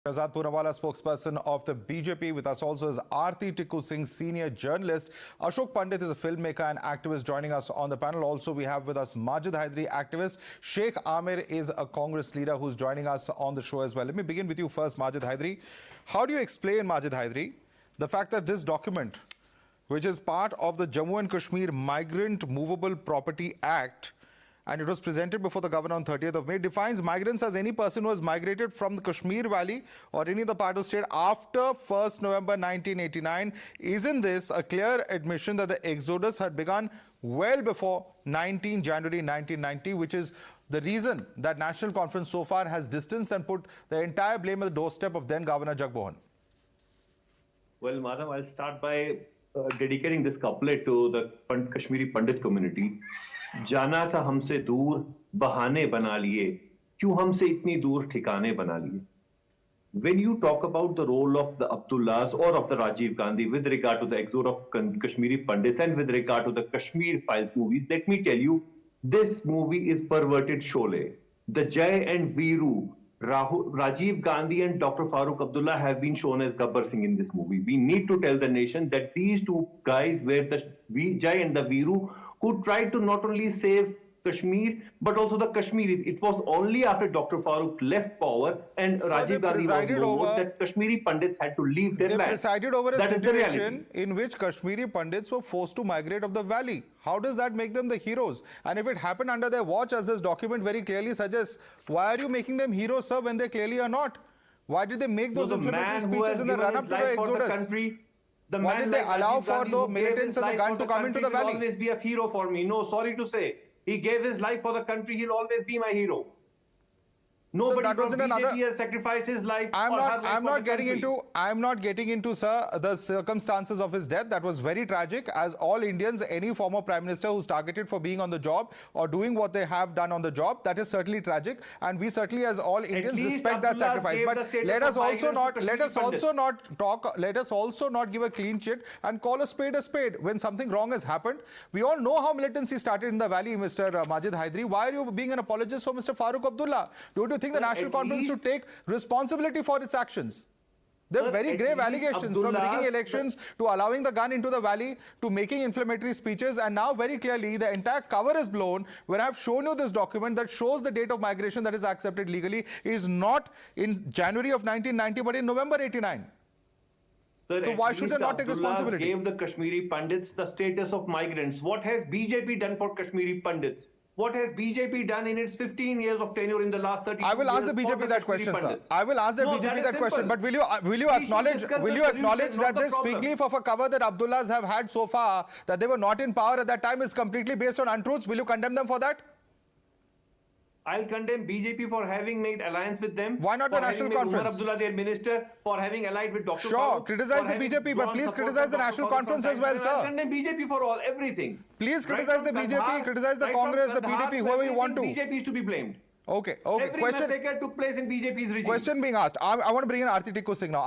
Shahzad Poonawala, spokesperson of the BJP. With us also is Aarti Tikku Singh, senior journalist. Ashok Pandit is a filmmaker and activist joining us on the panel. Also, we have with us Majid Hydari, activist. Sheikh Amir is a Congress leader who's joining us on the show as well. Let me begin with you first, Majid Hydari. How do you explain, Majid Hydari, the fact that this document, which is part of the Jammu and Kashmir Migrant Movable Property Act, and it was presented before the governor on 30th of May, defines migrants as any person who has migrated from the Kashmir Valley or any other part of the state after 1st November 1989. Isn't this a clear admission that the exodus had begun well before 19 January 1990, which is the reason that National Conference so far has distanced and put the entire blame at the doorstep of then Governor Jagmohan? Well, madam, I'll start by dedicating this couplet to the Kashmiri Pandit community. जाना था हमसे दूर बहाने बना लिए क्यों हमसे इतनी दूर ठिकाने बना लिए. When you talk about the role of the Abdullahs or of the Rajiv Gandhi with regard to the exodus of Kashmiri Pandits and with regard to the Kashmir Files movies, let me tell you, this movie is perverted Sholay. The Jai and Veeru, Rajiv Gandhi and Dr. Farooq Abdullah have been shown as Gabbar Singh in this movie. We need to tell the nation that these two guys were the Jai and the Veeru who tried to not only save Kashmir, but also the Kashmiris. It was only after Dr. Farooq left power and Rajiv Gandhi was removed that Kashmiri Pandits had to leave their land. They presided over a situation in which Kashmiri Pandits were forced to migrate of the valley. How does that make them the heroes? And if it happened under their watch, as this document very clearly suggests, why are you making them heroes, sir, when they clearly are not? Why did they make those inflammatory speeches in the run-up to the exodus? Why did they allow for the militants and the gun to come into the valley? He will always be a hero for me. No, sorry to say. He gave his life for the country. He'll always be my hero. Nobody from BJP has sacrificed his life. I'm not getting into, sir, the circumstances of his death. That was very tragic. As all Indians, any former prime minister who's targeted for being on the job or doing what they have done on the job, that is certainly tragic. And we certainly, as all Indians, respect that sacrifice. But let us also not give a clean chit and call a spade when something wrong has happened. We all know how militancy started in the valley, Mr. Majid Hydari. Why are you being an apologist for Mr. Farooq Abdullah? Don't you think the National Conference should take responsibility for its actions? There are very grave allegations, from rigging elections to allowing the gun into the valley to making inflammatory speeches, and now very clearly the entire cover is blown when I've shown you this document that shows the date of migration that is accepted legally is not in January of 1990 but in November 89. So why should they not take responsibility? Gave the Kashmiri Pandits the status of migrants. What has BJP done for Kashmiri Pandits? What has BJP done in its 15 years of tenure in the last 30 years? I will ask the BJP that question, sir. I will ask the BJP that question. But will you acknowledge that this fig leaf of a cover that Abdullahs have had so far, that they were not in power at that time, is completely based on untruths? Will you condemn them for that? I'll condemn BJP for having made alliance with them. Why not the National Conference? Abdullah, their minister, for having allied with Dr. Sure, criticize the BJP, but please criticize the National Conference as well, sir. I'll condemn BJP for everything. Pleplease criticize the BJP, criticize the Congress, the PDP, whoever you want to. BJP is to be blamed. Okay. Every massacre took place in BJP's regime. Question being asked. I want to bring in Aarti Tikku Singh now.